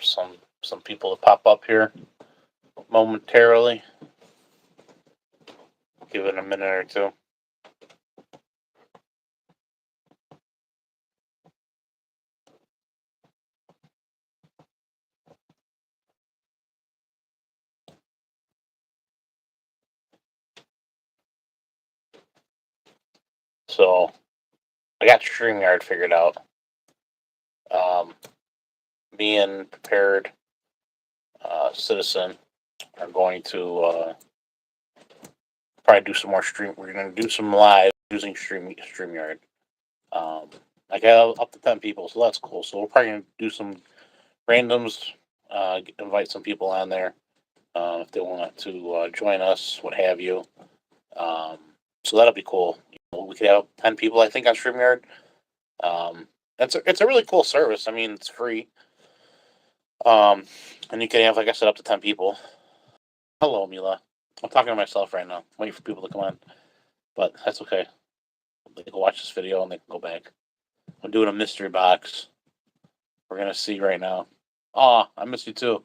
for some people to pop up here momentarily. Give it a minute or two. So I got StreamYard figured out. Me and Prepared Citizen are going to probably do some more stream. We're going to do some live using StreamYard. I got up to 10 people, so that's cool. So we're probably going to do some randoms, invite some people on there if they want to join us, what have you. So that'll be cool. We could have 10 people, I think, on StreamYard. It's a really cool service. I mean, it's free. And you can have, like I said, up to 10 people. Hello, Mila. I'm talking to myself right now, waiting for people to come on. But that's okay. They can watch this video and they can go back. I'm doing a mystery box. We're going to see right now. Oh, I miss you too.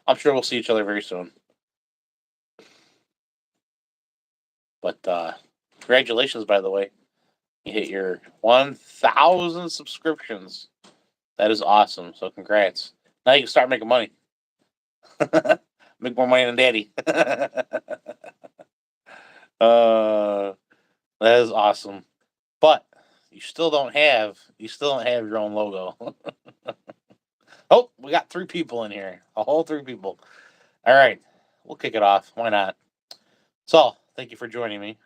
I'm sure we'll see each other very soon. But congratulations, by the way. You hit your 1,000 subscriptions. That is awesome. So congrats. Now you can start making money. Make more money than Daddy. That is awesome. But you still don't have your own logo. Oh, we got 3 people in here. A whole 3 people. All right. We'll kick it off. Why not? So, thank you for joining me.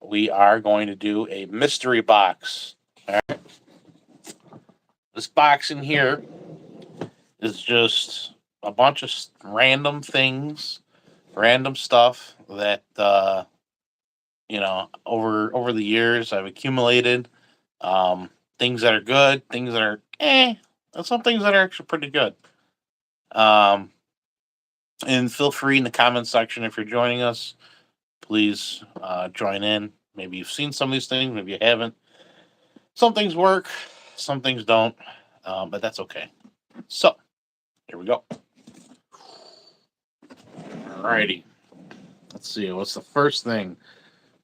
We are going to do a mystery box. All right. This box in here is just a bunch of random things, random stuff that over the years I've accumulated. Things that are good, things that are and some things that are actually pretty good. And feel free in the comment section if you're joining us. Please join in. Maybe you've seen some of these things, maybe you haven't. Some things work, some things don't, but that's okay. So, here we go. Alrighty. Let's see, what's the first thing?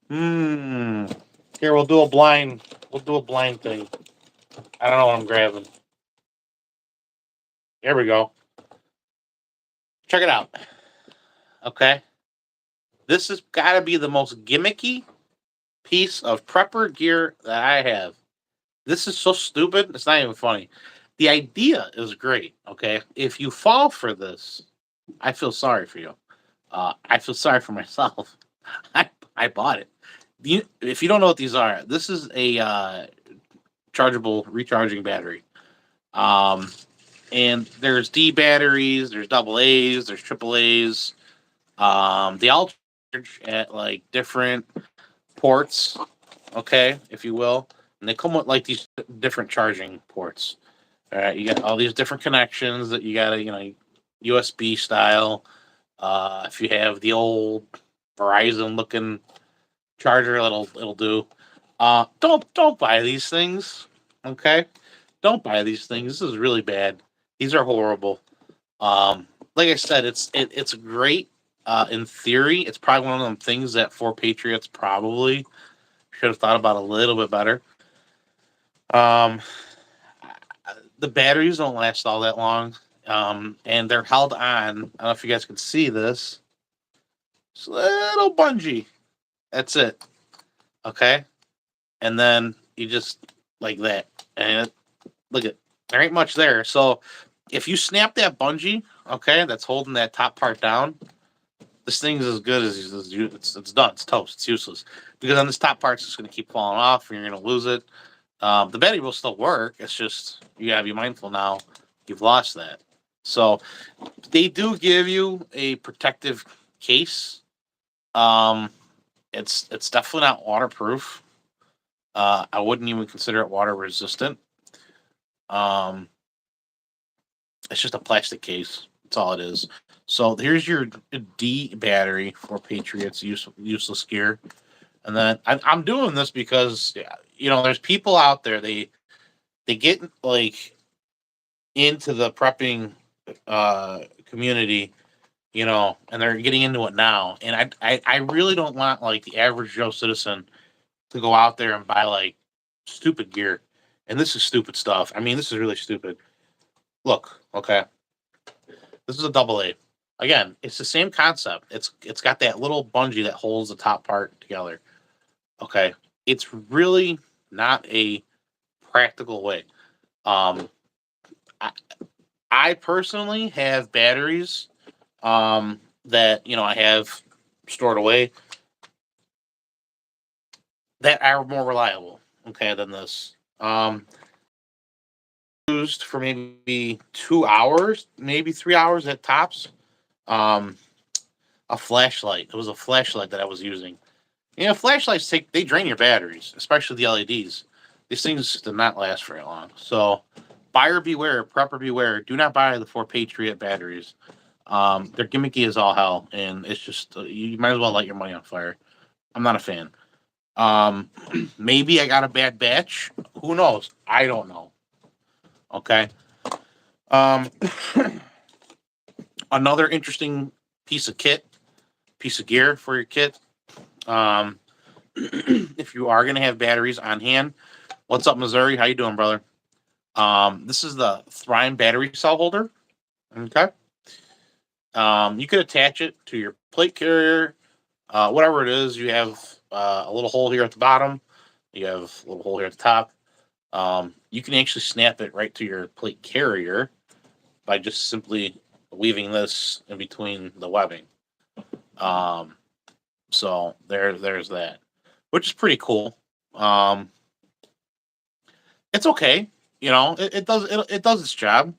Here, we'll do a blind thing. I don't know what I'm grabbing. Here we go. Check it out. Okay. This has got to be the most gimmicky piece of prepper gear that I have. This is so stupid, it's not even funny. The idea is great, okay? If you fall for this, I feel sorry for you. I feel sorry for myself. I bought it. If you don't know what these are, this is a chargeable recharging battery. And there's D batteries, there's double A's, there's triple A's. They all charge at like different ports, okay, if you will. And they come with like these different charging ports. All right, you got all these different connections that you gotta, USB style. If you have the old Verizon looking charger, it'll do. Don't buy these things, okay? Don't buy these things. This is really bad. These are horrible. Like I said, it's great in theory. It's probably one of them things that 4Patriots probably should have thought about a little bit better. The batteries don't last all that long, and they're held on. I don't know if you guys can see this. It's a little bungee. That's it. Okay, and then you just like that, and look at there ain't much there. So if you snap that bungee, okay, that's holding that top part down, this thing's as good as it's done. It's toast. It's useless because then this top part's just going to keep falling off, and you're going to lose it. The battery will still work. It's just you gotta be mindful now. You've lost that. So they do give you a protective case. It's definitely not waterproof. I wouldn't even consider it water resistant. It's just a plastic case. That's all it is. So here's your D battery for Patriots useless gear. And then I'm doing this because there's people out there they get like into the prepping community, you know, and they're getting into it now. And I really don't want like the average Joe citizen to go out there and buy like stupid gear. And this is stupid stuff. I mean, this is really stupid. Look, okay, this is a double A. Again, it's the same concept. It's got that little bungee that holds the top part together. Okay, it's really not a practical way. Um, I, I personally have batteries that you know I have stored away that are more reliable. Okay, than this. Used for maybe 2 hours, maybe 3 hours at tops. Um, a flashlight. It was a flashlight that I was using. You know, flashlights they drain your batteries, especially the LEDs. These things do not last very long. So, buyer beware, prepper beware. Do not buy the 4Patriot batteries. They're gimmicky as all hell, and it's just you might as well light your money on fire. I'm not a fan. Um, maybe I got a bad batch. Who knows? I don't know. Okay. Um, another interesting piece of gear for your kit. Um, if you are going to have batteries on hand, what's up, Missouri? How you doing, brother? This is the Thrime battery cell holder. Okay. You could attach it to your plate carrier, whatever it is. You have a little hole here at the bottom. You have a little hole here at the top. You can actually snap it right to your plate carrier by just simply weaving this in between the webbing. So there's that, which is pretty cool. It's okay, you know. It does its job.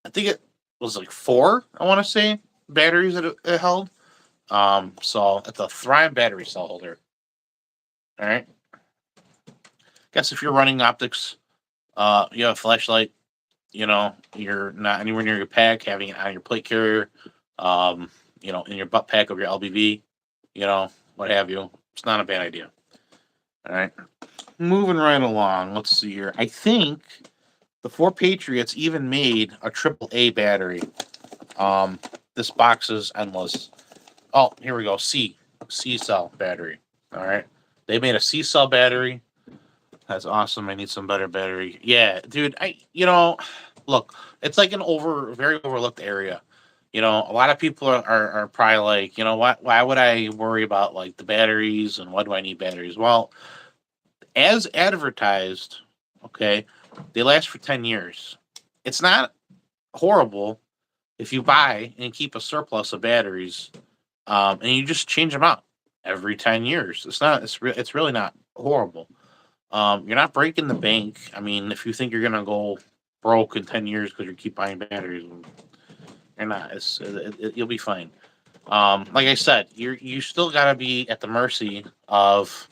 I think it was like four. I want to say batteries that it held. So it's a Thrive battery cell holder. All right. Guess if you're running optics, you have a flashlight. You know, you're not anywhere near your pack, having it on your plate carrier. You know, in your butt pack of your LBV. You know, what have you. It's not a bad idea. All right. Moving right along. Let's see here. I think the 4Patriots even made a AAA battery. This box is endless. Oh, here we go. C cell battery. All right. They made a C cell battery. That's awesome. I need some better battery. Yeah, dude. Look, it's like an very overlooked area. You know, a lot of people are probably like, you know, why would I worry about like the batteries and why do I need batteries? Well, as advertised, okay, they last for 10 years. It's not horrible if you buy and keep a surplus of batteries, and you just change them out every 10 years. It's really not horrible. You're not breaking the bank. I mean, if you think you're gonna go broke in 10 years because you keep buying batteries, you're not. You'll be fine. Like I said, you still gotta be at the mercy of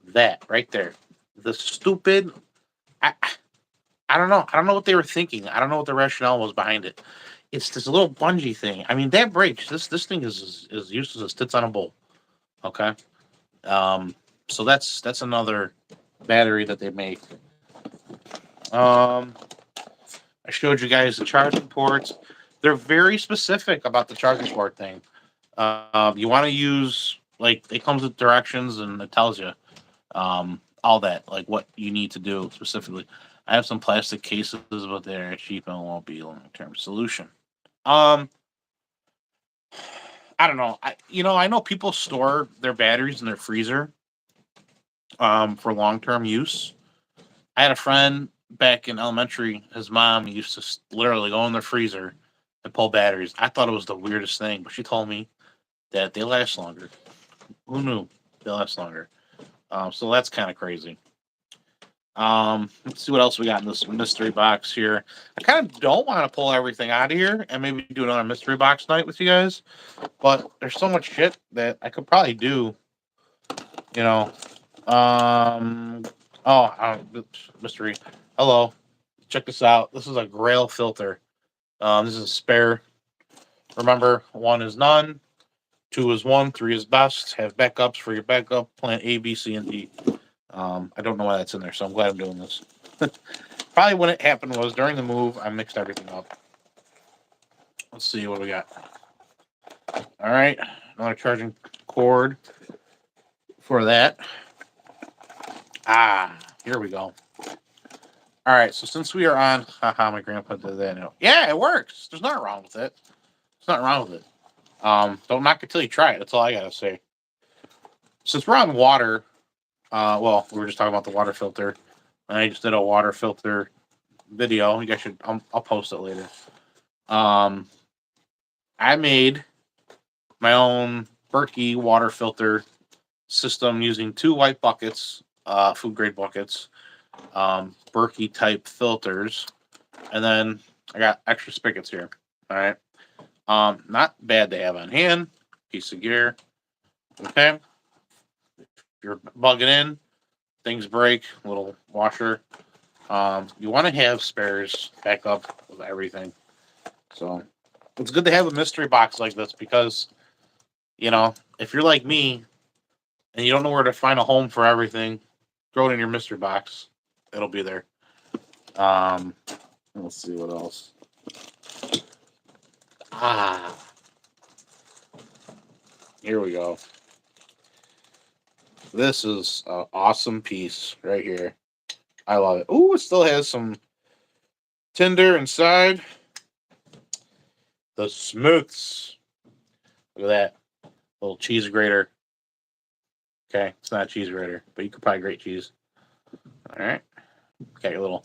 that right there. The stupid. I, I don't know. I don't know what they were thinking. I don't know what the rationale was behind it. It's this little bungee thing. I mean, that breaks. This thing is useless as tits on a bowl. Okay. Um. So that's another battery that they make. I showed you guys the charging ports. They're very specific about the charging port thing. You want to use like it comes with directions and it tells you all that like what you need to do specifically. I have some plastic cases, but they're cheap and won't be a long-term solution. Um, I don't know. I know people store their batteries in their freezer for long-term use. I had a friend back in elementary. His mom used to literally go in their freezer and pull batteries. I thought it was the weirdest thing, but she told me that they last longer. Who knew they last longer? So that's kind of crazy. Let's see what else we got in this mystery box here. I kind of don't want to pull everything out of here and maybe do another mystery box night with you guys, but there's so much shit that I could probably do. You know, mystery. Hello, check this out. This is a Grail filter. This is a spare. Remember, 1 is none, 2 is 1, 3 is best. Have backups for your backup. Plant A, B, C, and D. I don't know why that's in there, so I'm glad I'm doing this. Probably when it happened was during the move, I mixed everything up. Let's see what we got. All right, another charging cord for that. Here we go. All right, so since we are on, my grandpa did that now. Yeah, it works. There's nothing wrong with it. There's nothing wrong with it. Don't knock it till you try it. That's all I gotta say. Since we're on water, well, we were just talking about the water filter, and I just did a water filter video. You guys should. I'll post it later. I made my own Berkey water filter system using 2 white buckets, food grade buckets, Berkey type filters, and then I got extra spigots here. All right, not bad to have on hand. Piece of gear. Okay, if you're bugging in, things break. Little washer. You want to have spares back up with everything. So it's good to have a mystery box like this because, you know, if you're like me and you don't know where to find a home for everything, throw it in your mystery box. It'll be there. Let's see what else. Here we go. This is an awesome piece right here. I love it. Ooh, it still has some tinder inside. The Smooths. Look at that. Little cheese grater. Okay, it's not a cheese grater, but you could probably grate cheese. All right. Okay, a little.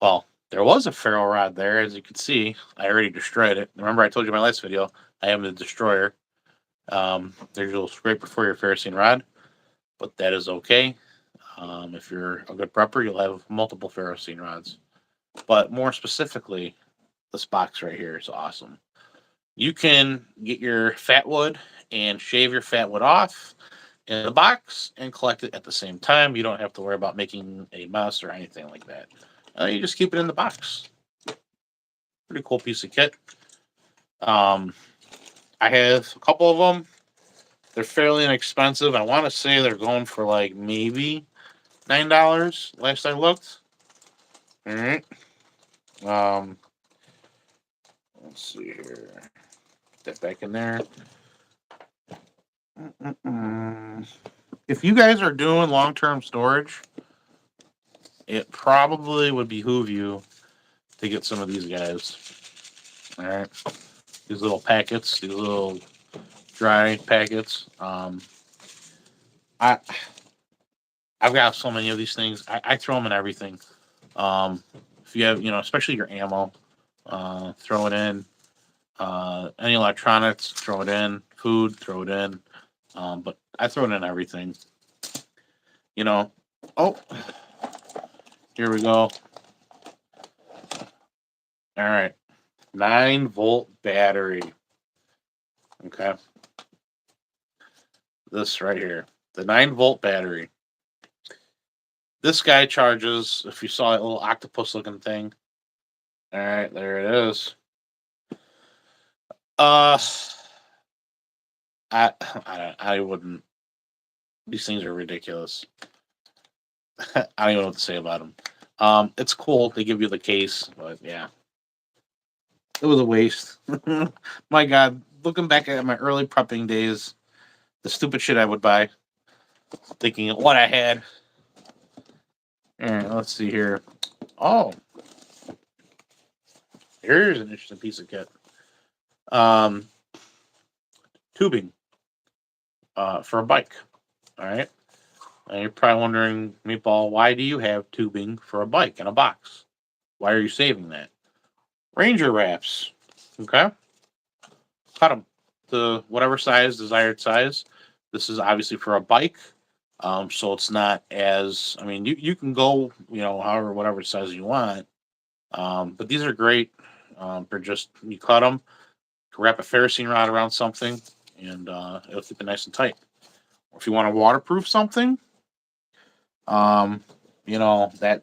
Well, there was a ferro rod there, as you can see. I already destroyed it. Remember, I told you in my last video, I am the destroyer. There's a little scraper for your ferrocene rod, but that is okay. If you're a good prepper, you'll have multiple ferrocene rods. But more specifically, this box right here is awesome. You can get your fat wood and shave your fat wood off in the box and collect it at the same time. You don't have to worry about making a mess or anything like that. You just keep it in the box. Pretty cool piece of kit. I have a couple of them. They're fairly inexpensive. I want to say they're going for like maybe $9 last I looked. All right. Let's see here. Put that back in there. If you guys are doing long-term storage, it probably would behoove you to get some of these guys. All right. These little packets, these little dry packets. I've got so many of these things. I throw them in everything. If you have, especially your ammo, throw it in. Any electronics, throw it in. Food, throw it in. But I throw it in everything. Oh, here we go. All right. 9-volt battery. Okay. This right here. The 9-volt battery. This guy charges, if you saw that little octopus looking thing. All right, there it is. I wouldn't. These things are ridiculous. I don't even know what to say about them. It's cool. They give you the case, but yeah. It was a waste. My God, looking back at my early prepping days, the stupid shit I would buy, thinking of what I had. All right, let's see here. Oh, here's an interesting piece of kit. Tubing for a bike. All right. And you're probably wondering, Meatball, why do you have tubing for a bike in a box? Why are you saving that? Ranger wraps. Okay. Cut them to whatever size, desired size. This is obviously for a bike. So it's not as, you can go, however, whatever size you want. But these are great. They're just, you cut them, wrap a ferrocene rod around something, and it'll keep it nice and tight. Or if you want to waterproof something, that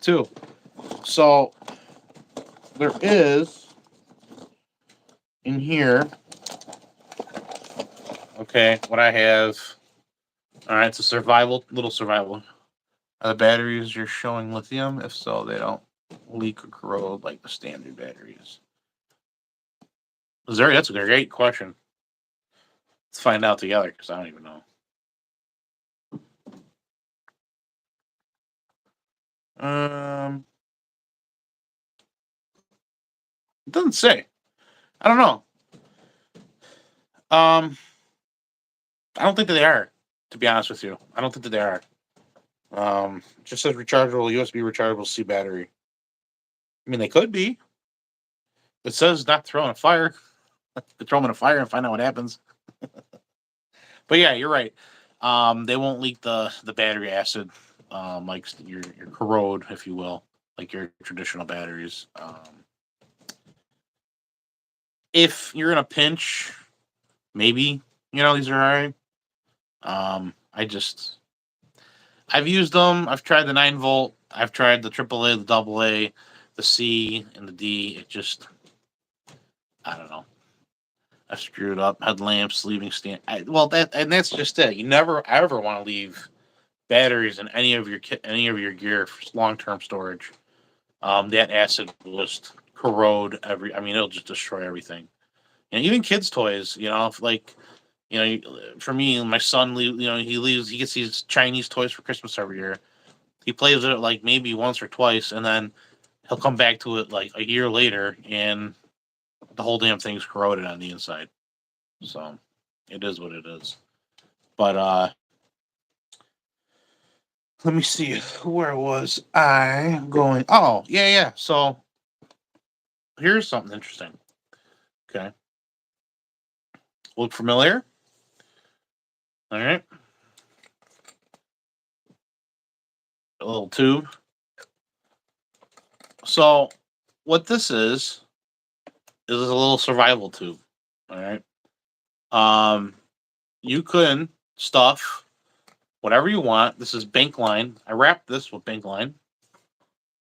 too. So there is in here, okay, what I have. All right, it's a little survival. Are the batteries you're showing lithium? If so, they don't. leak or corrode like the standard batteries? That's a great question. Let's find out together because I don't even know. It doesn't say. I don't know. I don't think that they are. To be honest with you, I don't think that they are. It just says rechargeable USB rechargeable C battery. I mean, they could be. It says not throwing a fire. Throw them in a fire and find out what happens. But yeah, you're right. They won't leak the battery acid, like your corrode, if you will, like your traditional batteries. If you're in a pinch, maybe these are all right. I've used them. I've tried the 9 volt. I've tried the AAA, the AA, the C, and the D. It just, I don't know. I screwed up. Headlamps, leaving stand. That's just it. You never ever want to leave batteries in any of your gear for long term storage. That acid will just corrode every. I mean, it'll just destroy everything. And even kids' toys. If like, for me, my son, he gets these Chinese toys for Christmas every year. He plays with it like maybe once or twice, and then he'll come back to it like a year later, and the whole damn thing's corroded on the inside. So it is what it is. But let me see, where was I going? Oh, yeah. So here's something interesting. Okay. Look familiar? All right. A little tube. So what this is a little survival tube. All right. You can stuff whatever you want. This is bank line. I wrapped this with bank line.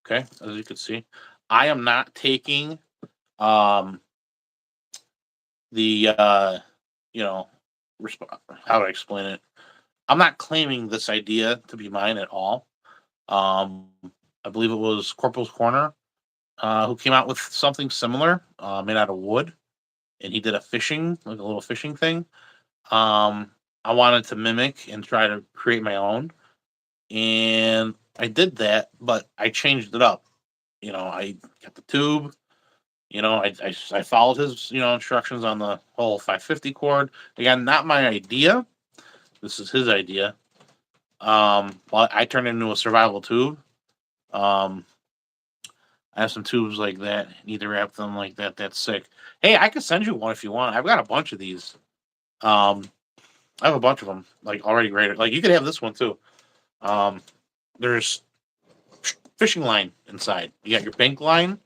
Okay, as you can see, I am not taking the how do I explain it? I'm not claiming this idea to be mine at all. I believe it was Corporal's Corner who came out with something similar, made out of wood, and he did a little fishing thing. I wanted to mimic and try to create my own, and I did that, but I changed it up. I got the tube. I followed his instructions on the whole 550 cord. Again, not my idea. This is his idea. But I turned it into a survival tube. I have some tubes like that. Need to wrap them like that. That's sick. Hey, I could send you one if you want. I've got a bunch of these. I have a bunch of them like already graded. Like you could have this one too. There's fishing line inside. You got your bank line,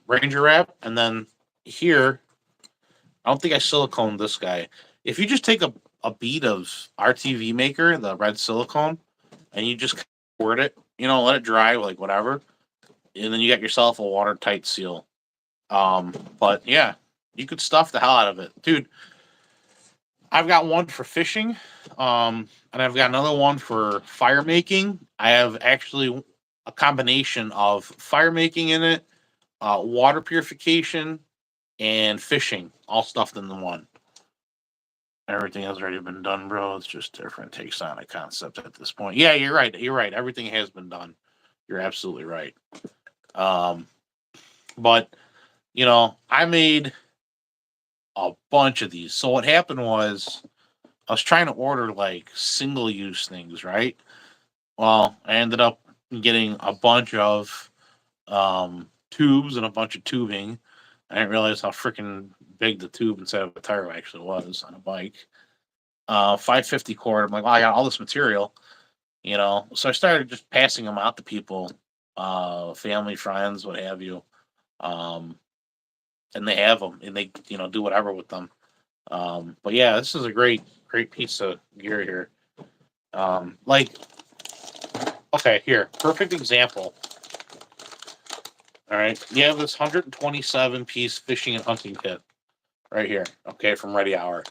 Ranger wrap, and then here, I don't think I siliconed this guy. If you just take a bead of RTV Maker, the red silicone, and you just squirt it, let it dry, like whatever, and then you got yourself a watertight seal. But yeah, you could stuff the hell out of it, dude. I've got one for fishing, and I've got another one for fire making. I have actually a combination of fire making in it, water purification, and fishing, all stuffed in the one. Everything has already been done, bro. It's just different takes on a concept at this point. Yeah, you're right. You're right. Everything has been done. You're absolutely right. But I made a bunch of these. So what happened was I was trying to order like single use things, right? Well, I ended up getting a bunch of tubes and a bunch of tubing. I didn't realize how freaking big the tube inside of a tire actually was on a bike. 550 cord. I'm like, well, I got all this material, So I started just passing them out to people, family, friends, what have you. And they have them, and they do whatever with them. But yeah, this is a great piece of gear here. Okay, here, perfect example. All right, you have this 127 piece fishing and hunting kit right here. Okay, from Ready Hour.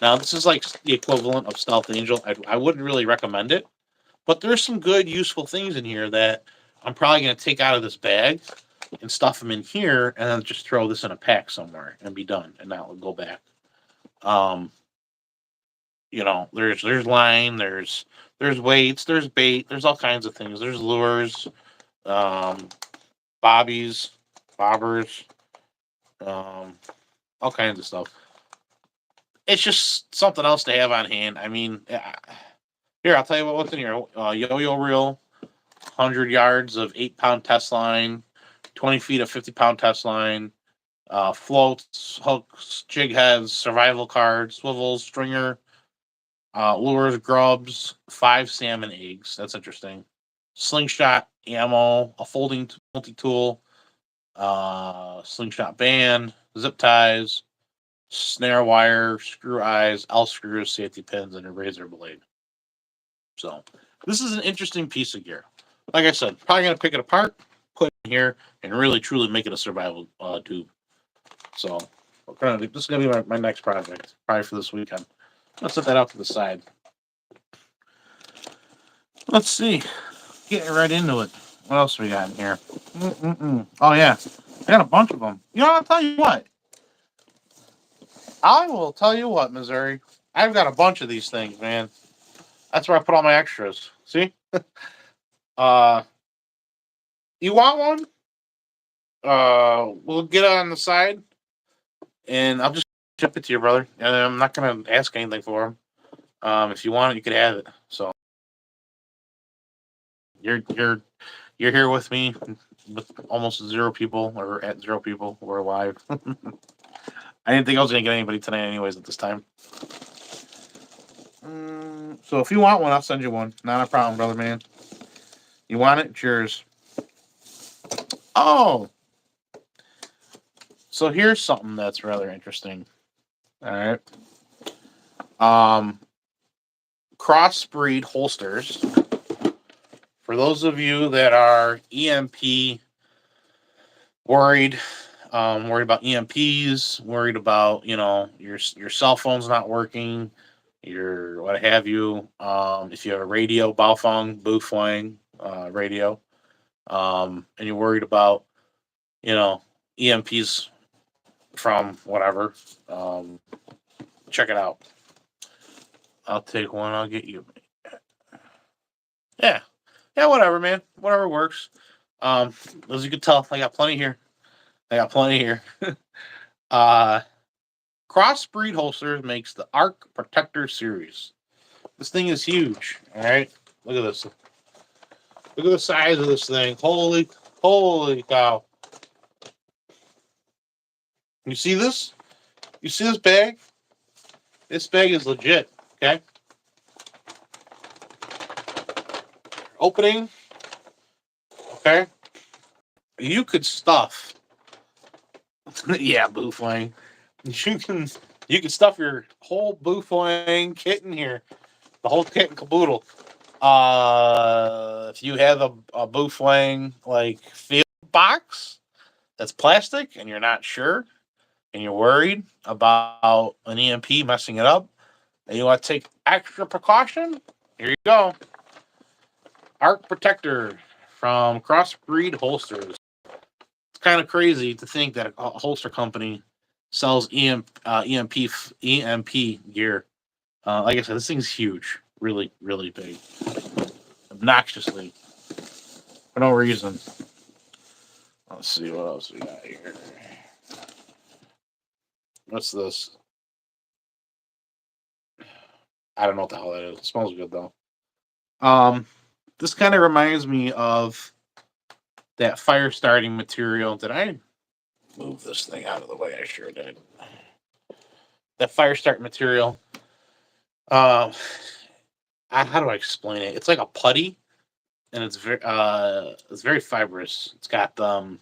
Now this is like the equivalent of Stealth Angel. I wouldn't really recommend it, but there's some good, useful things in here that I'm probably going to take out of this bag and stuff them in here, and then just throw this in a pack somewhere and be done, and not go back. There's line, there's weights, there's bait, there's all kinds of things. There's lures, bobbies, bobbers, all kinds of stuff. It's just something else to have on hand. I mean, here, I'll tell you what's in here. Yo-yo reel, 100 yards of 8-pound test line, 20 feet of 50-pound test line, floats, hooks, jig heads, survival cards, swivels, stringer, lures, grubs, 5 salmon eggs. That's interesting. Slingshot, ammo, a folding multi-tool, slingshot band, zip ties, snare wire, screw eyes, L screws, safety pins, and a razor blade. So this is an interesting piece of gear. Like I said, probably gonna pick it apart, put it in here, and really truly make it a survival tube. So this is gonna be my next project, probably for this weekend. Let's set that out to the side. Let's see. Getting right into it. What else we got in here? Oh yeah, I got a bunch of them. You know, I'll tell you what. I will tell you what, Missouri. I've got a bunch of these things, man. That's where I put all my extras. See? You want one? We'll get it on the side, and I'll just ship it to you, brother. And I'm not gonna ask anything for them. If you want it, you could have it. So you're here with me, with almost 0 people, or at 0 people. We're alive. I didn't think I was gonna get anybody tonight, anyways. At this time. So if you want one, I'll send you one. Not a problem, brother, man. You want it? It's yours. Oh, so here's something that's rather interesting. All right. Crossbreed holsters. For those of you that are EMP worried, worried about EMPs, worried about your cell phone's not working, your what have you. If you have a radio, Baofeng, Bufang radio, and you're worried about EMPs from whatever, check it out. I'll take one. I'll get you. Yeah, whatever, man. Whatever works. As you can tell, I got plenty here. Crossbreed holsters makes the Arc Protector series. This thing is huge. All right, look at this. Look at the size of this thing. Holy cow! You see this? You see this bag? This bag is legit. Okay. Opening. Okay. You could stuff. Yeah, Bufang. You can stuff your whole Bufang kit in here. The whole kit and caboodle. If you have a Bufang like field box that's plastic and you're not sure and you're worried about an EMP messing it up and you want to take extra precaution, here you go. Arc Protector from Crossbreed Holsters. It's kind of crazy to think that a holster company sells EMP gear. Like I said, this thing's huge. Really, really big. Obnoxiously. For no reason. Let's see what else we got here. What's this? I don't know what the hell that is. It smells good though. This kind of reminds me of that fire starting material. Did I move this thing out of the way? I sure did. That fire start material. How do I explain it? It's like a putty, and it's very fibrous. It's got cotton,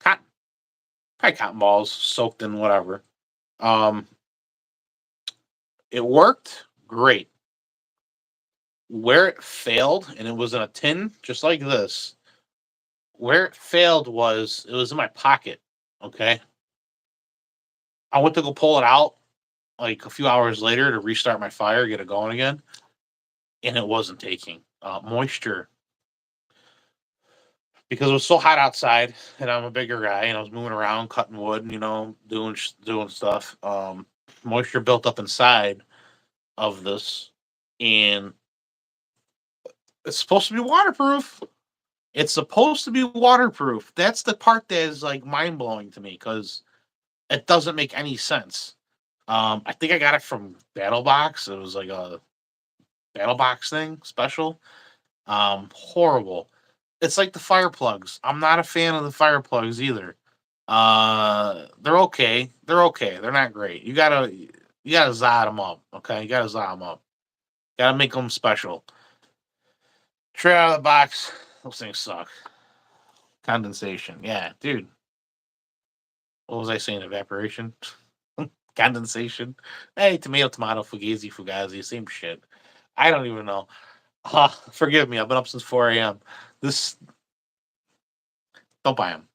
probably cotton balls soaked in whatever. It worked great. Where it failed, and it was in a tin just like this. Where it failed was it was in my pocket. Okay, I went to go pull it out like a few hours later to restart my fire, get it going again, and it wasn't taking moisture. because it was so hot outside, and I'm a bigger guy, and I was moving around, cutting wood, doing stuff. Moisture built up inside of this, and it's supposed to be waterproof. It's supposed to be waterproof. That's the part that is like mind blowing to me because it doesn't make any sense. I think I got it from BattleBox. It was like a BattleBox thing special. Horrible. It's like the fire plugs. I'm not a fan of the fire plugs either. They're okay. They're okay. They're not great. You gotta zod them up. Okay, you gotta zod them up. Gotta make them special. Straight out of the box, those things suck. Condensation. Yeah, dude. What was I saying? Evaporation? Condensation? Hey, tomato, fugazi, same shit. I don't even know. Forgive me. I've been up since 4 a.m. This, don't buy them.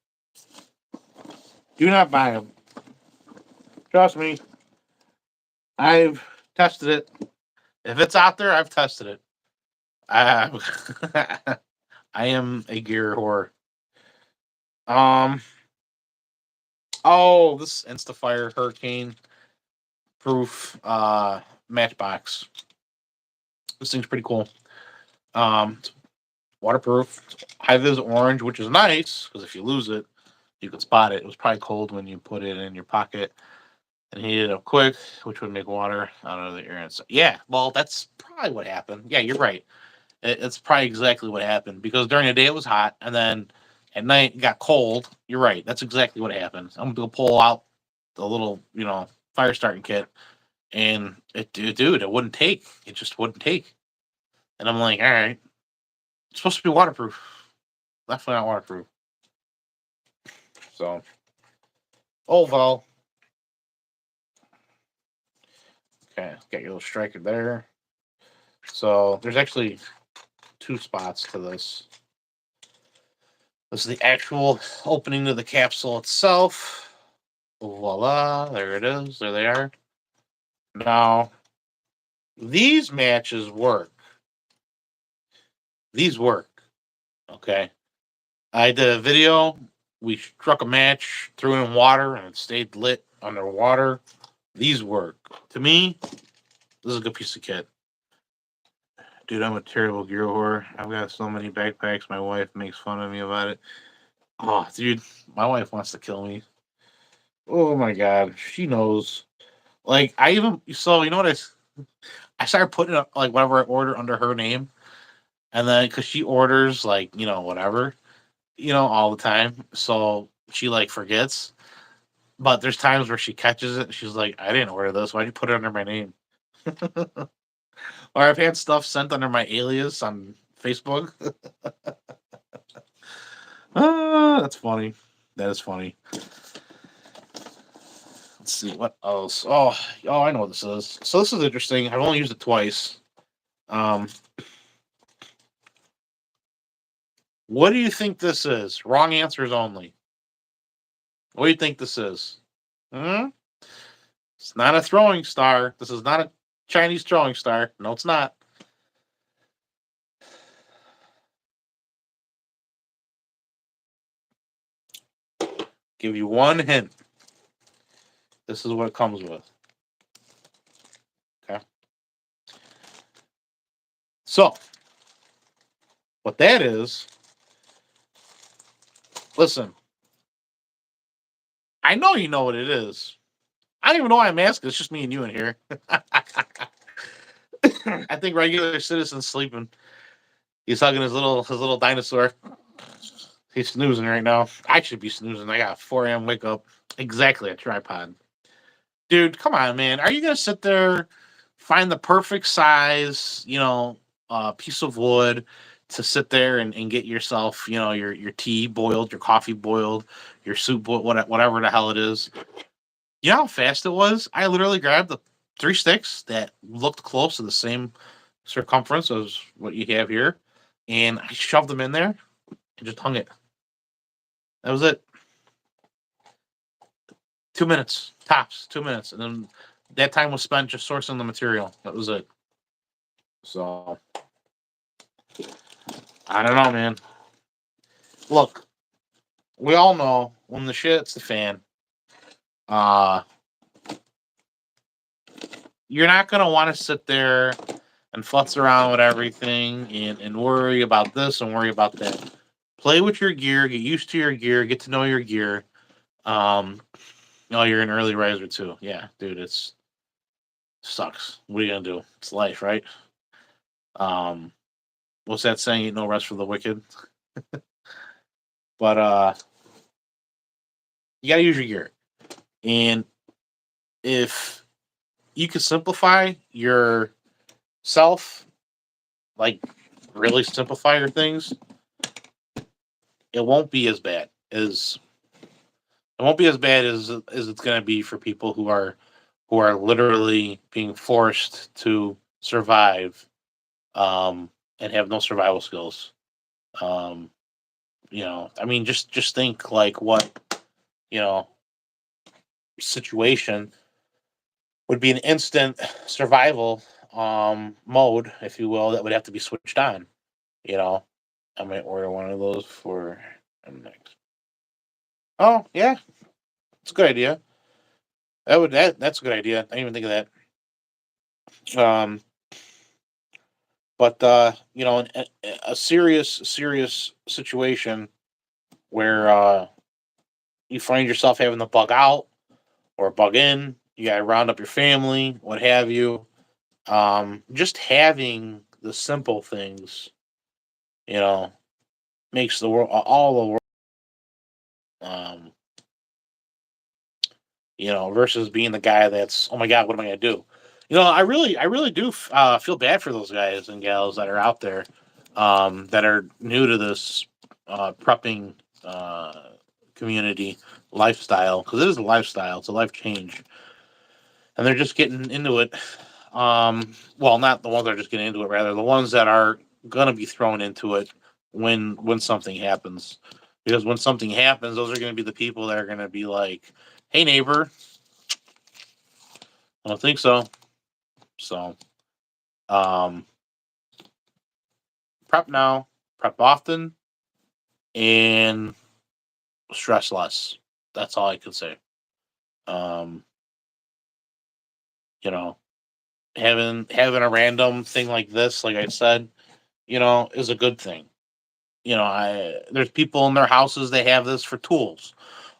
Do not buy them. Trust me. I've tested it. If it's out there, I've tested it. I am a gear whore. This Instafire Hurricane proof matchbox. This thing's pretty cool. It's waterproof. High vis orange, which is nice because if you lose it, you could spot it. It was probably cold when you put it in your pocket and heat it up quick, which would make water out of the air inside. Yeah, well, that's probably what happened. Yeah, you're right. It's probably exactly what happened because during the day it was hot and then at night it got cold. You're right. That's exactly what happened. I'm going to pull out the little, fire starting kit and it wouldn't take. It just wouldn't take. And I'm like, all right, it's supposed to be waterproof. Definitely not waterproof. So, well. Okay, got your little striker there. So there's actually 2 spots to this. This is the actual opening to the capsule itself. Voila, there it is. There they are. Now, these matches work. These work. Okay. I did a video. We struck a match, threw it in water, and it stayed lit underwater. These work. To me, this is a good piece of kit. Dude, I'm a terrible gear whore. I've got so many backpacks. My wife makes fun of me about it. Oh, dude, my wife wants to kill me. Oh my god, she knows. Like, you know what I started putting up like whatever I order under her name, and then because she orders like whatever, all the time, so she like forgets. But there's times where she catches it. And she's like, "I didn't order this. Why'd you put it under my name?" Or I've had stuff sent under my alias on Facebook. That's funny. That is funny. Let's see what else. I know what this is. So this is interesting. I've only used it twice. What do you think this is? Wrong answers only. What do you think this is? It's not a throwing star. This is not a Chinese throwing star. No, it's not. Give you one hint. This is what it comes with. Okay. So, what that is, listen, I know you know what it is. I don't even know why I'm asking. It's just me and you in here. I think regular citizen's sleeping. He's hugging his little dinosaur. He's snoozing right now. I should be snoozing. I got a 4 a.m. wake up. Exactly, a tripod. Dude, come on, man. Are you going to sit there, find the perfect size, piece of wood to sit there and get yourself, your tea boiled, your coffee boiled, your soup boiled, whatever the hell it is? You know how fast it was? I literally grabbed the 3 sticks that looked close to the same circumference as what you have here, and I shoved them in there and just hung it. That was it. 2 minutes, tops, 2 minutes. And then that time was spent just sourcing the material. That was it. So, I don't know, man. Look, we all know when the shit's the fan, uh, you're not gonna want to sit there and futz around with everything and worry about this and worry about that. Play with your gear, get used to your gear, get to know your gear. Oh, you're an early riser too. Yeah, dude, it's sucks. What are you gonna do? It's life, right? Um, what's that saying? Ain't no rest for the wicked. But you gotta use your gear, and if you can simplify yourself, like really simplify your things, it won't be as bad as it's gonna be for people who are literally being forced to survive, um, and have no survival skills. Um, I mean, just think like what you know situation would be an instant survival mode, if you will, that would have to be switched on. You know, I might order one of those for next. Oh yeah, it's a good idea. That's a good idea. I didn't even think of that. But a serious situation where you find yourself having to bug out or bug in, you gotta round up your family, what have you. Just having the simple things, you know, makes the world all the world. Um, versus being the guy that's, oh my god, what am I gonna do? I really do feel bad for those guys and gals that are out there, that are new to this prepping uh, community lifestyle, because it is a lifestyle, it's a life change, and they're just getting into it. Well, not the ones that are just getting into it, rather the ones that are gonna be thrown into it when something happens. Because when something happens, those are gonna be the people that are gonna be like, "Hey, neighbor, I don't think so." So, um, prep now, prep often, and stress less. That's all I can say. Um, you know, having a random thing like this, like I said, is a good thing. I there's people in their houses, they have this for tools.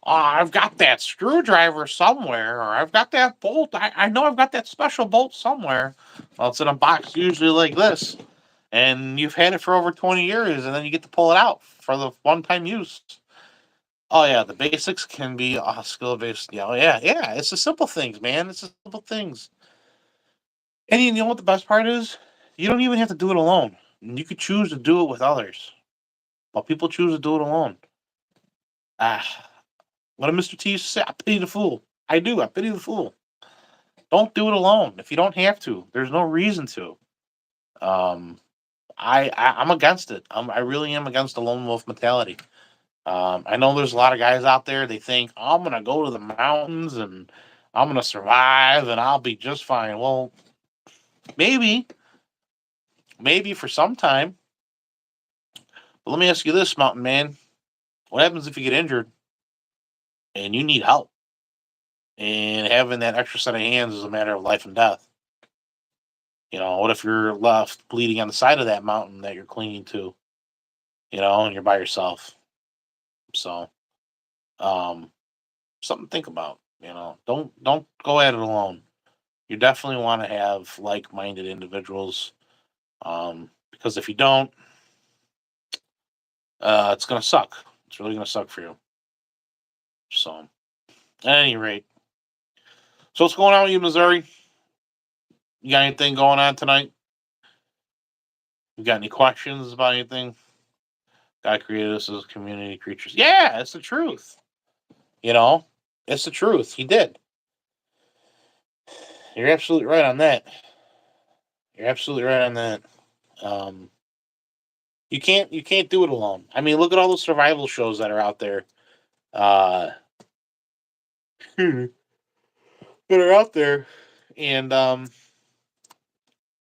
Oh, I've got that screwdriver somewhere, or I've got that bolt. I know I've got that special bolt somewhere. Well, it's in a box usually like this, and you've had it for over 20 years, and then you get to pull it out for the one-time use. Oh yeah, the basics can be skill based. Yeah, oh, yeah. It's the simple things, man. It's the simple things. And you know what the best part is? You don't even have to do it alone. You could choose to do it with others. But people choose to do it alone. Ah, what did Mr. T used to say? I pity the fool. I do. I pity the fool. Don't do it alone. If you don't have to, there's no reason to. Um, I'm against it. I really am against the lone wolf mentality. I know there's a lot of guys out there. They think I'm gonna go to the mountains and I'm gonna survive and I'll be just fine. Well, maybe, maybe for some time. But let me ask you this, mountain man: what happens if you get injured and you need help? And having that extra set of hands is a matter of life and death. What if you're left bleeding on the side of that mountain that you're clinging to? And you're by yourself. So, um, something to think about. Don't go at it alone. You definitely want to have like-minded individuals, because if you don't, it's gonna suck. It's really gonna suck for you. So, at any rate, so what's going on with you, Missouri? You got anything going on tonight? You got any questions about anything? God created us as community creatures. Yeah, it's the truth. You know, it's the truth. He did. You're absolutely right on that. You're absolutely right on that. Um, you can't do it alone. I mean, look at all the survival shows that are out there. Uh, that are out there, and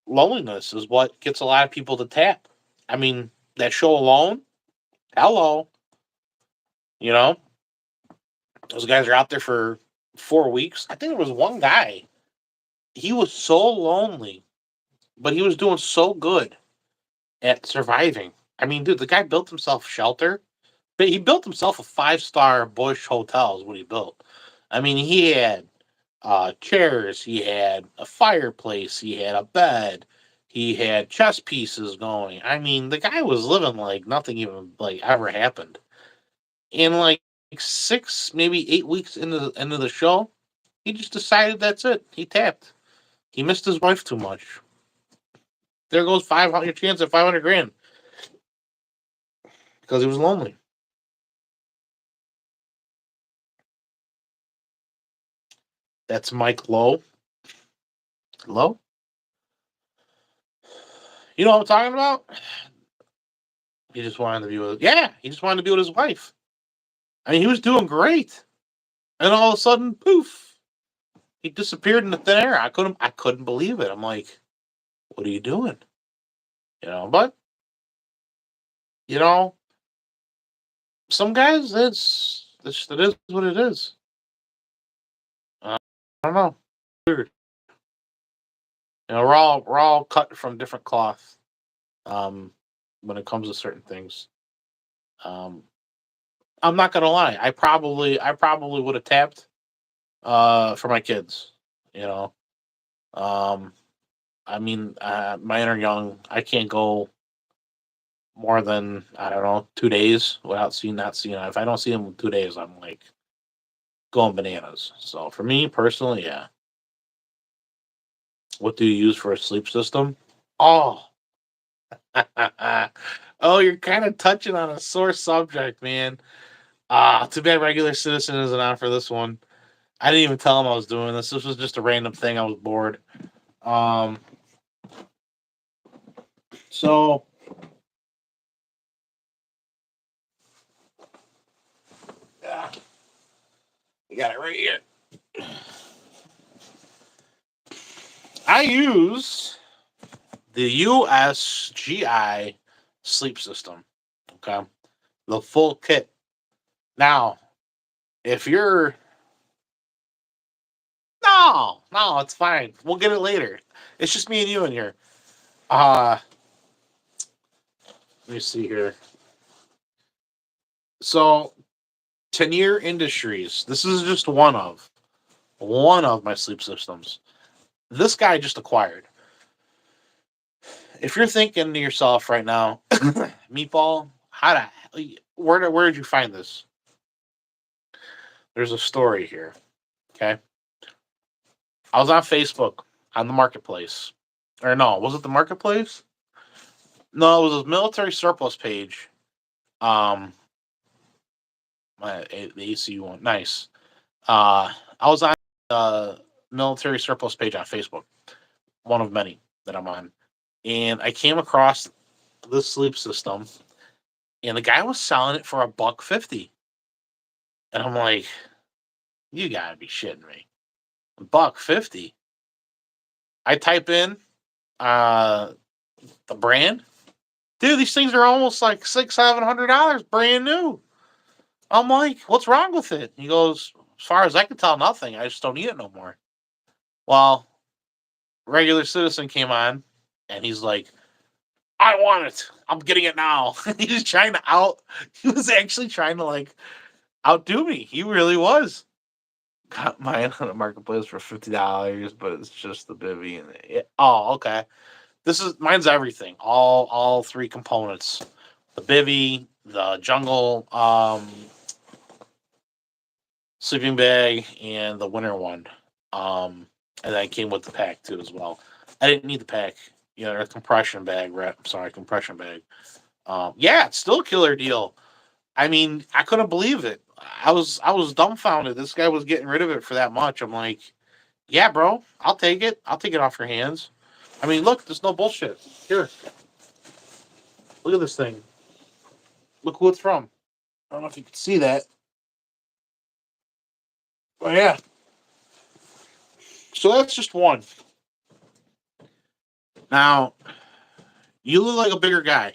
loneliness is what gets a lot of people to tap. I mean, that show alone. Hello. You know, those guys are out there for 4 weeks. I think there was one guy. He was so lonely, but he was doing so good at surviving. I mean, dude, the guy built himself shelter. But he built himself a 5-star Bush hotel is what he built. I mean, he had chairs, he had a fireplace, he had a bed, he had chess pieces going. I mean, the guy was living like nothing even like ever happened. In like 6, maybe 8 weeks into the show, he just decided that's it. He tapped. He missed his wife too much. There goes 500 chance at 500 grand because he was lonely. That's Mike Lowe. Lowe? You know what I'm talking about? He just wanted to be with he just wanted to be with his wife. I mean, he was doing great. And all of a sudden, poof, he disappeared in the thin air. I couldn't believe it. I'm like, what are you doing? But you know, some guys it is what it is. I don't know. Weird. We're all cut from different cloth. When it comes to certain things. Um, I'm not gonna lie. I probably would have tapped for my kids. You know. Um, I mean, my inner young, I can't go more than, I don't know, 2 days without not seeing it. If I don't see them in 2 days, I'm like going bananas. So for me personally, yeah. What do you use for a sleep system? Oh, oh, you're kind of touching on a sore subject, man. Too bad regular citizen isn't on for this one. I didn't even tell him I was doing this. This was just a random thing. I was bored. Um, so yeah, we got it right here. I use the USGI sleep system. Okay. The full kit. Now, if you're. No, it's fine. We'll get it later. It's just me and you in here. Uh, Let me see here. So, Tenier Industries. This is just one of my sleep systems. This guy just acquired. If you're thinking to yourself right now, Meatball, where did you find this? There's a story here. Okay. I was on Facebook on the marketplace. Or no, was it the marketplace? No, it was a military surplus page. Um the ACU one. Nice. I was on the military surplus page on Facebook, one of many that I'm on. And I came across this sleep system and the guy was selling it for $150. And I'm like, you gotta be shitting me. $150. I type in uh the brand. Dude, these things are almost like $600-700 brand new. I'm like, what's wrong with it? He goes, as far as I can tell, nothing. I just don't need it no more. Well, regular citizen came on and he's like, I want it. I'm getting it now. He's trying to he was actually trying to like outdo me. He really was. Got mine on the marketplace for $50, but it's just the bivy and oh, okay. Mine's everything. All three components. The bivy, the jungle sleeping bag, and the winter one. And then it came with the pack too as well. I didn't need the pack. A compression bag. Sorry, compression bag. Yeah, it's still a killer deal. I mean, I couldn't believe it. I was dumbfounded. This guy was getting rid of it for that much. I'm like, yeah, bro, I'll take it. I'll take it off your hands. I mean, look, there's no bullshit. Here, look at this thing. Look who it's from. I don't know if you can see that. But yeah. So that's just one. Now, you look like a bigger guy.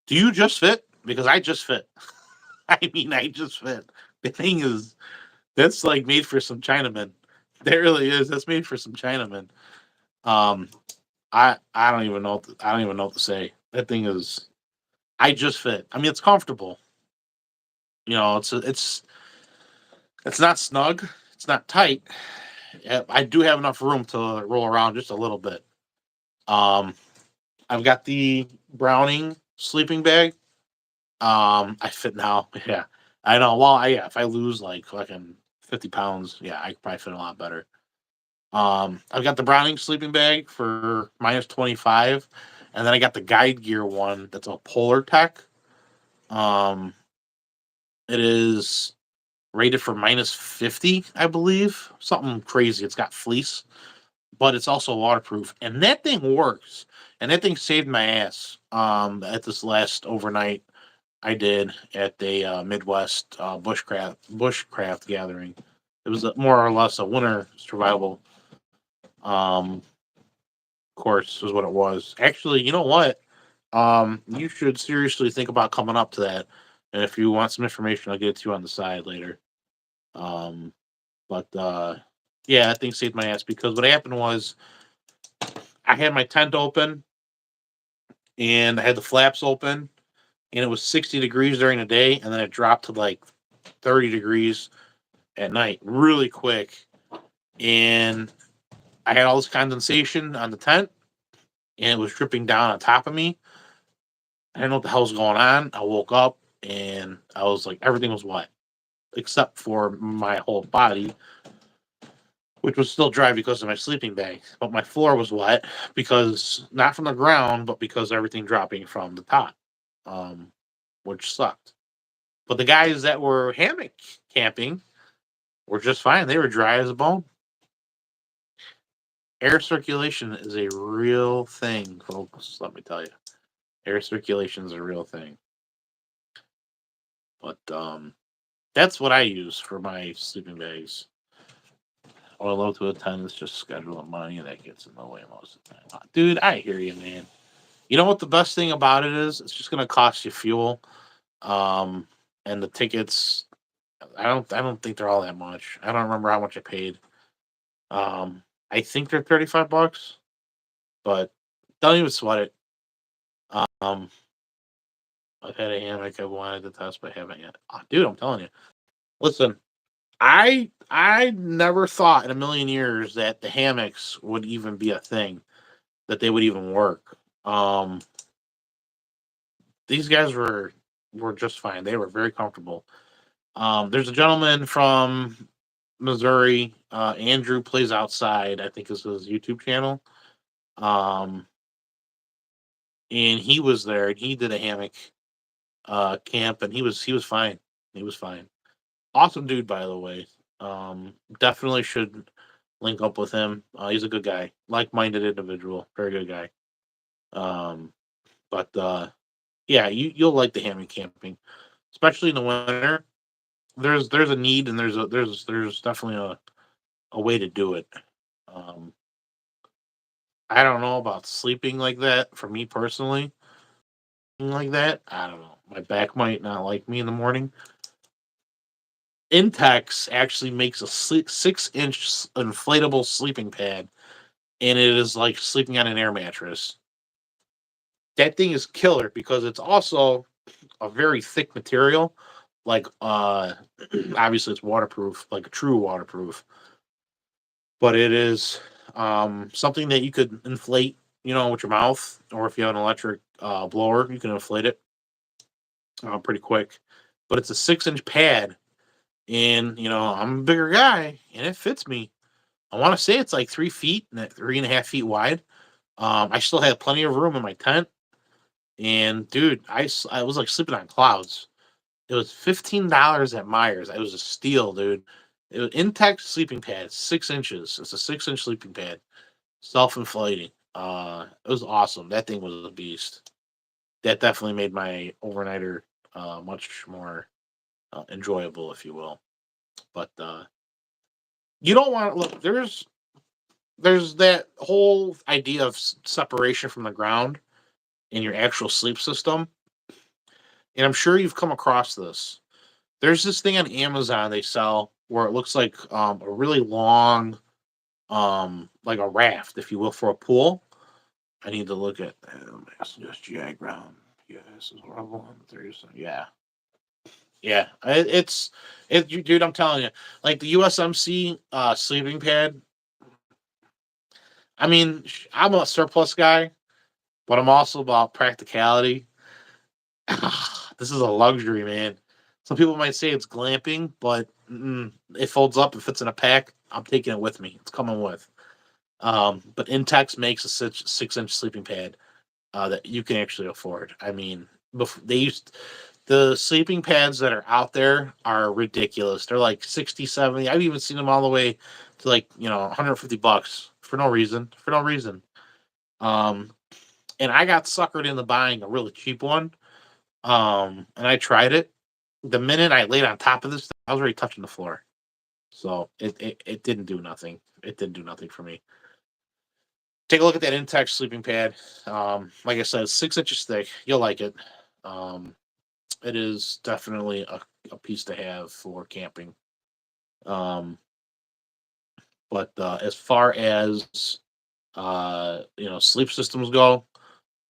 Do you just fit? Because I just fit. I mean, I just fit. The thing is, that's like made for some Chinamen. That really is. That's made for some Chinamen. Um, I don't even know. I don't even know what to say. That thing is. I just fit. I mean, it's comfortable. It's not snug. It's not tight. I do have enough room to roll around just a little bit. Um, I've got the Browning sleeping bag. I fit now. Yeah, I know. Well, yeah, if I lose like fucking 50 pounds, yeah, I could probably fit a lot better. I've got the Browning sleeping bag for -25, and then I got the Guide Gear one that's a Polar Tech. Um, it is rated for -50, I believe, something crazy. It's got fleece, but it's also waterproof, and that thing works. And that thing saved my ass. At this last overnight I did at the Midwest bushcraft gathering. It was more or less a winter survival um, course, is what it was. Actually, you know what? You should seriously think about coming up to that. And if you want some information, I'll get it to you on the side later. Um, but yeah, that thing saved my ass because what happened was I had my tent open and I had the flaps open, and it was 60 degrees during the day, and then it dropped to like 30 degrees at night really quick. And I had all this condensation on the tent, and it was dripping down on top of me. I didn't know what the hell was going on. I woke up and I was like, everything was wet except for my whole body, which was still dry because of my sleeping bag. But my floor was wet because not from the ground, but because everything dropping from the top, um, which sucked. But the guys that were hammock camping were just fine. They were dry as a bone. Air circulation is a real thing, folks. Let me tell you, air circulation is a real thing. But that's what I use for my sleeping bags. What I love to attend is just scheduling money, and that gets in the way most of the time. Dude, I hear you, man. You know what the best thing about it is? It's just gonna cost you fuel, um, and the tickets. I don't think they're all that much. I don't remember how much I paid. I think they're $35, but don't even sweat it. Um, I've had a hammock I wanted to test, but haven't yet. Dude, I'm telling you. Listen, I never thought in a million years that the hammocks would even be a thing, that they would even work. These guys were just fine. They were very comfortable. There's a gentleman from Missouri, Andrew Plays Outside, I think is his YouTube channel. Um, and he was there and he did a hammock camp, and he was fine. He was fine. Awesome dude, by the way. Definitely should link up with him. He's a good guy, like-minded individual, very good guy. Um, but yeah, you'll like the hammock camping, especially in the winter. There's a need, and there's definitely a way to do it. Um, I don't know about sleeping like that for me personally. Like that, I don't know. My back might not like me in the morning. Intex actually makes a 6-inch inflatable sleeping pad, and it is like sleeping on an air mattress. That thing is killer because it's also a very thick material. Like, obviously it's waterproof, like a true waterproof, but it is something that you could inflate, with your mouth, or if you have an electric blower, you can inflate it pretty quick. But it's a 6-inch pad, and I'm a bigger guy, and it fits me. I want to say it's like 3 feet and 3.5 feet wide. I still had plenty of room in my tent, and dude, I was like sleeping on clouds. It was $15 at Myers. It was a steal, dude. It was Intex sleeping pad, 6 inches. It's a 6-inch sleeping pad, self-inflating. It was awesome. That thing was a beast. That definitely made my overnighter much more enjoyable, if you will. But you don't want to look. There's that whole idea of separation from the ground in your actual sleep system, and I'm sure you've come across this. There's this thing on Amazon they sell where it looks like a really long, like a raft, if you will, for a pool. I need to look at just diagram. Yeah, this is what I want. Yeah, yeah. Dude. I'm telling you, like the USMC sleeping pad. I mean, I'm a surplus guy, but I'm also about practicality. This is a luxury, man. Some people might say it's glamping, but it folds up. It fits in a pack. I'm taking it with me. It's coming with. But Intex makes a 6-inch sleeping pad that you can actually afford. I mean, they used the sleeping pads that are out there are ridiculous. They're like 60, 70. I've even seen them all the way to like, $150 for no reason. For no reason. Um, and I got suckered into buying a really cheap one. And I tried it. The minute I laid on top of this, I was already touching the floor. So it didn't do nothing. It didn't do nothing for me. Take a look at that Intex sleeping pad. Like I said, 6 inches thick. You'll like it. Um, it is definitely a piece to have for camping. Um, but as far as sleep systems go,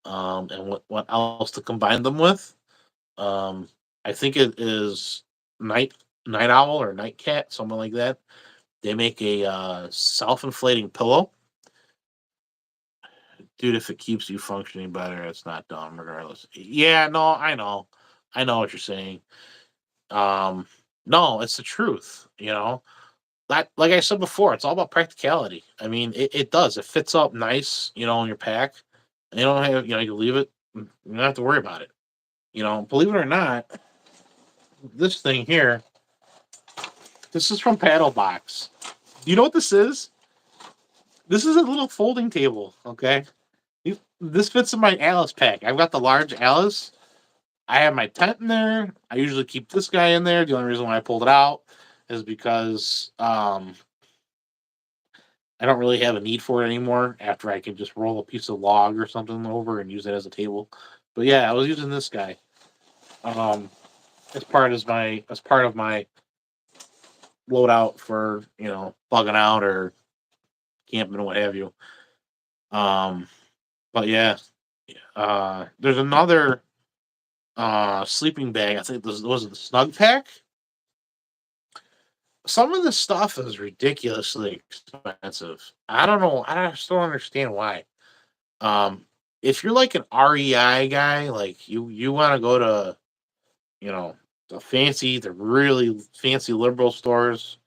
and what else to combine them with, um, I think it is night night owl or night cat, something like that. They make a self-inflating pillow. Dude, if it keeps you functioning better, it's not dumb regardless. Yeah, no, I know what you're saying. Um, no, it's the truth, That, like I said before, it's all about practicality. I mean, it does. It fits up nice, in your pack. And you don't have, you leave it, you don't have to worry about it. Believe it or not, this thing here, this is from Paddle Box. You know what this is? This is a little folding table, okay? This fits in my Alice pack. I've got the large Alice. I have my tent in there. I usually keep this guy in there. The only reason why I pulled it out is because I don't really have a need for it anymore after I can just roll a piece of log or something over and use it as a table. But yeah, I was using this guy um, as part of my loadout for bugging out or camping or what have you. Um, but yeah, there's another sleeping bag. I think this was it the Snug Pack. Some of the stuff is ridiculously expensive. I don't know. I just don't understand why. Um, if you're like an REI guy, like you want to go to, you know, the really fancy liberal stores,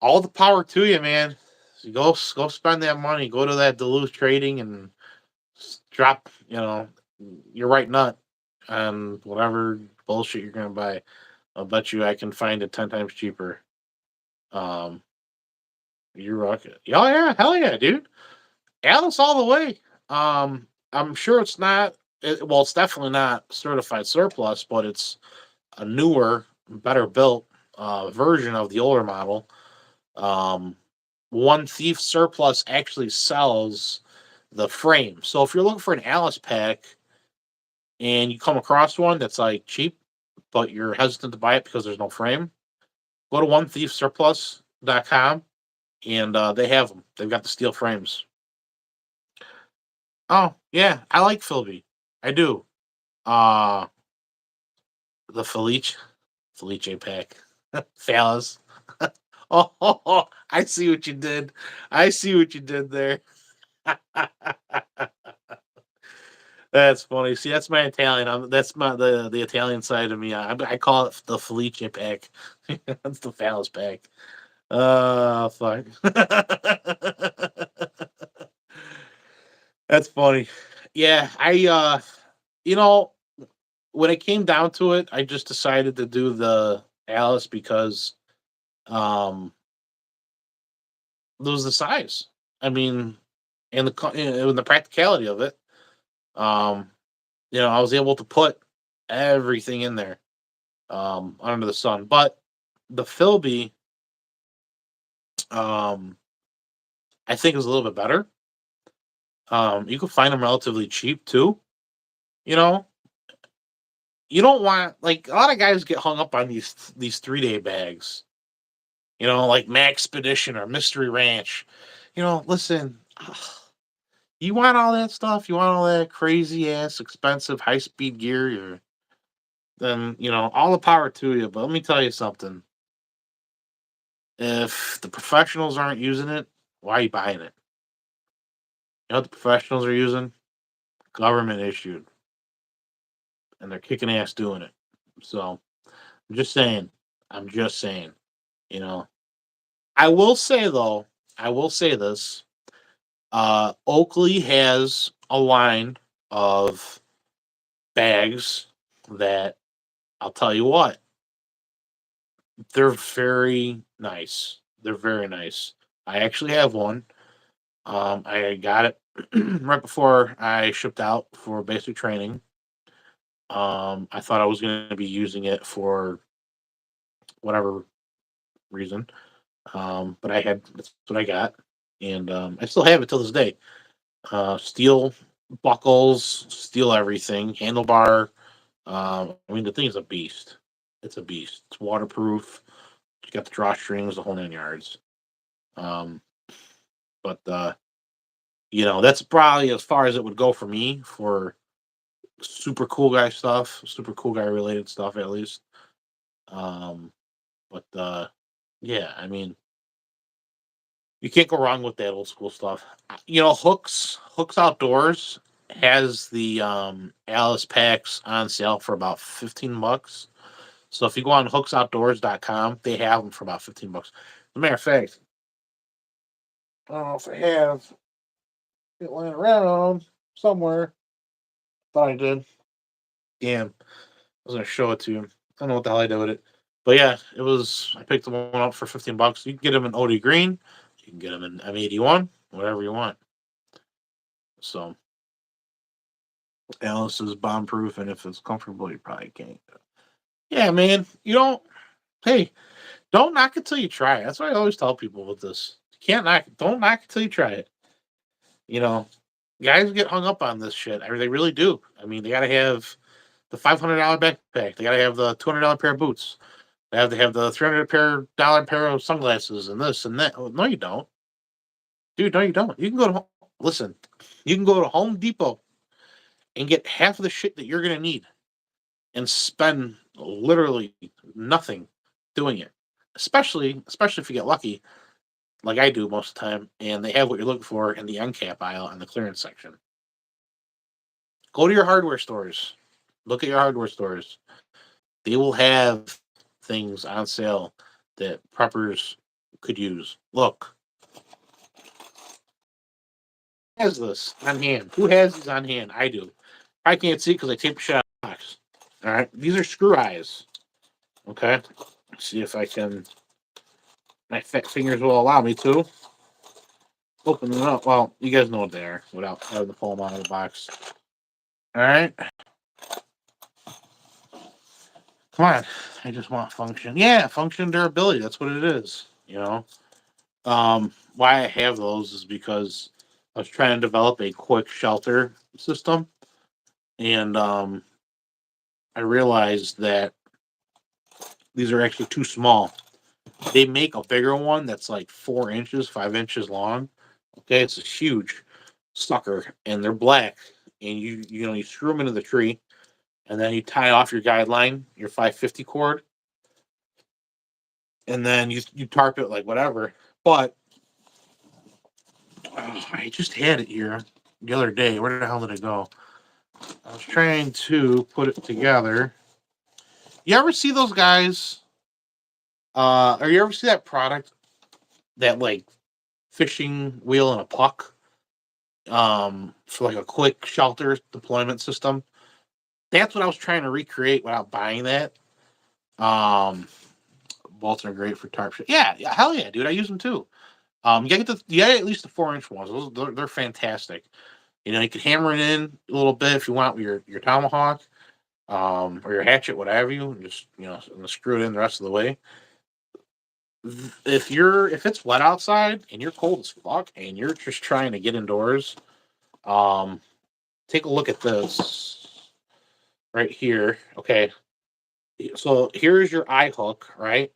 all the power to you, man. So go spend that money. Go to that Duluth Trading and drop, your right nut on whatever bullshit you're gonna buy. I'll bet you I can find it 10 times cheaper. Um, you're rocking. Oh yeah, hell yeah, dude. Alice all the way. I'm sure it's not. Well, it's definitely not certified surplus, but it's a newer, better built version of the older model. Um, One Thief Surplus actually sells the frame. So if you're looking for an Alice pack and you come across one that's like cheap, but you're hesitant to buy it because there's no frame, go to onethiefsurplus.com and they have them. They've got the steel frames. Oh yeah, I like Philby. I do. Uh the Felice pack. Fellas. I see what you did. I see what you did there. That's funny. See, that's my Italian. That's the Italian side of me. I call it the Felice pack. That's the Phallus pack. Fuck. That's funny. Yeah, you know, when it came down to it, I just decided to do the Alice because um it was the size. I mean, and the practicality of it. Um, I was able to put everything in there under the sun. But the Philby, um, I think is a little bit better. You can find them relatively cheap too. You know, You don't want, like, a lot of guys get hung up on these 3-day bags. Like Maxpedition or Mystery Ranch. Listen, you want all that stuff, you want all that crazy ass expensive high speed gear, then all the power to you. But let me tell you something. If the professionals aren't using it, why are you buying it? You know what the professionals are using? Government issued. And they're kicking ass doing it. So I'm just saying. I'm just saying. You know. I will say though, I will say this. Oakley has a line of bags that I'll tell you what, they're very nice. They're very nice. I actually have one. I got it right before I shipped out for basic training. I thought I was going to be using it for whatever reason, but that's what I got, and I still have it till this day. Steel buckles, steel everything, handlebar. I mean, the thing is a beast. It's a beast. It's waterproof. You got the drawstrings, the whole 9 yards. Um, but that's probably as far as it would go for me for super cool guy stuff, super cool guy related stuff at least. Um, but yeah, I mean, you can't go wrong with that old school stuff. Hooks Outdoors has the Alice packs on sale for about $15. So if you go on hooksoutdoors.com, they have them for about $15. As a matter of fact, I don't know if I have it laying around somewhere. Thought I did. Damn. I was gonna show it to you. I don't know what the hell I did with it. But yeah, I picked the one up for $15. You can get them in OD green, you can get them in M81, whatever you want. So Alice is bomb proof, and if it's comfortable, you probably can't. Yeah, man. Hey, don't knock it till you try it. That's what I always tell people with this. You can't knock it. Don't knock it till you try it. You know, Guys get hung up on this shit. I mean, they really do. I mean, they got to have the $500 backpack. They got to have the $200 pair of boots. They have to have the $300 pair of sunglasses and this and that. Oh, no, you don't, dude. No, you don't. You can go to listen. You can go to Home Depot and get half of the shit that you're gonna need and spend literally nothing doing it. Especially if you get lucky, like I do most of the time, and they have what you're looking for in the end cap aisle and the clearance section. Go to your hardware stores. Look at your hardware stores. They will have things on sale that preppers could use. Look, who has this on hand? Who has these on hand? I do. I can't see because I taped the shit out of the box. All right, these are screw eyes. Okay, let's see if I can. My fat fingers will allow me to open them up. Well, you guys know what they are without having to pull them out of the box. All right. Come on. I just want function. Yeah, function durability. That's what it is. Why I have those is because I was trying to develop a quick shelter system, and I realized that these are actually too small. They make a bigger one that's like 4 inches, 5 inches long. Okay, it's a huge sucker, and they're black. And you screw them into the tree, and then you tie off your guideline, your 550 cord, and then you tarp it like whatever. But I just had it here the other day. Where the hell did it go? I was trying to put it together. You ever see those guys? Or you ever see that product, that like fishing wheel and a puck, for like a quick shelter deployment system? That's what I was trying to recreate without buying that. Um, Bolts are great for tarp shit. Yeah, hell yeah, dude. I use them too. You gotta at least the 4 inch ones. They're fantastic. You can hammer it in a little bit if you want with your tomahawk, or your hatchet, whatever and just and screw it in the rest of the way. If it's wet outside and you're cold as fuck and you're just trying to get indoors, um, take a look at this right here. Okay, so here's your eye hook, right?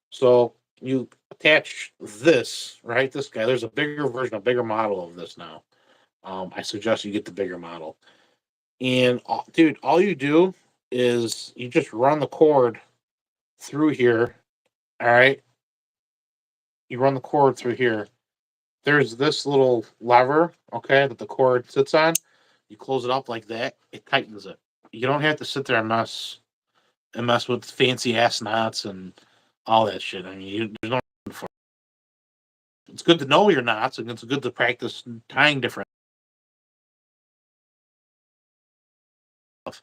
So you attach this, right? This guy. There's a bigger version, a bigger model of this now. I suggest you get the bigger model. And dude, all you do is you just run the cord through here. All right, you run the cord through here. There's this little lever, okay, that the cord sits on. You close it up like that. It tightens it. You don't have to sit there and mess with fancy ass knots and all that shit. I mean, there's no reason for it. It's good to know your knots, and it's good to practice tying different stuff.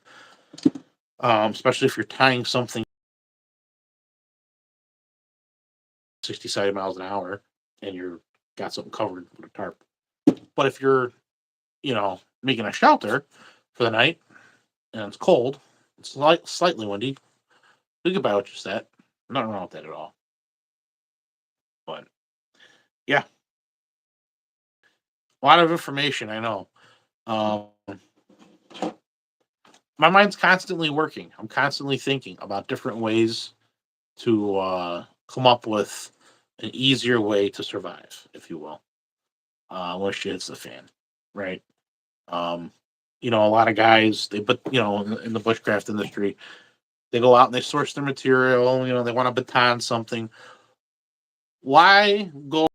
Especially if you're tying something 60, 70 miles an hour and you're got something covered with a tarp. But if you're, making a shelter for the night and it's cold, it's slightly windy, think about what you said. Nothing wrong with that at all. But yeah, a lot of information, I know. Um, my mind's constantly working. I'm constantly thinking about different ways to come up with an easier way to survive, if you will, when shit hits the fan, right? Um, a lot of guys, but in the bushcraft industry, they go out and they source their material. They want to baton something. Why go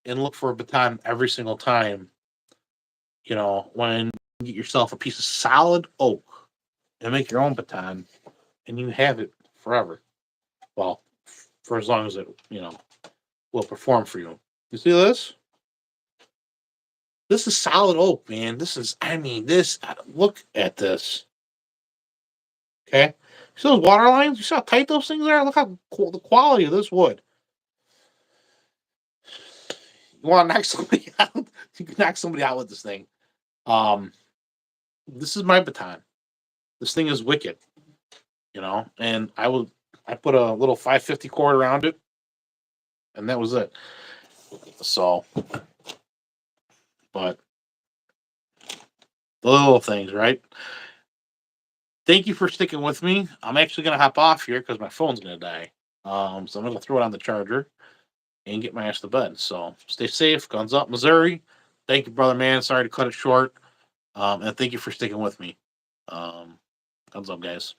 and look for a baton every single time? When you get yourself a piece of solid oak and make your own baton, and you have it forever. Well, for as long as it will perform for you. You see this? This is solid oak, man. This is, I mean, this. Look at this. Okay, see those water lines? You see how tight those things are? Look how cool the quality of this wood. You want to knock somebody out? You can knock somebody out with this thing. Um, this is my baton. This thing is wicked, and I put a little 550 cord around it, and that was it. So, but the little things, right? Thank you for sticking with me. I'm actually gonna hop off here because my phone's gonna die. So I'm gonna throw it on the charger and get my ass to bed. So stay safe. Guns up, Missouri. Thank you, brother, man. Sorry to cut it short. And thank you for sticking with me. Guns up, guys.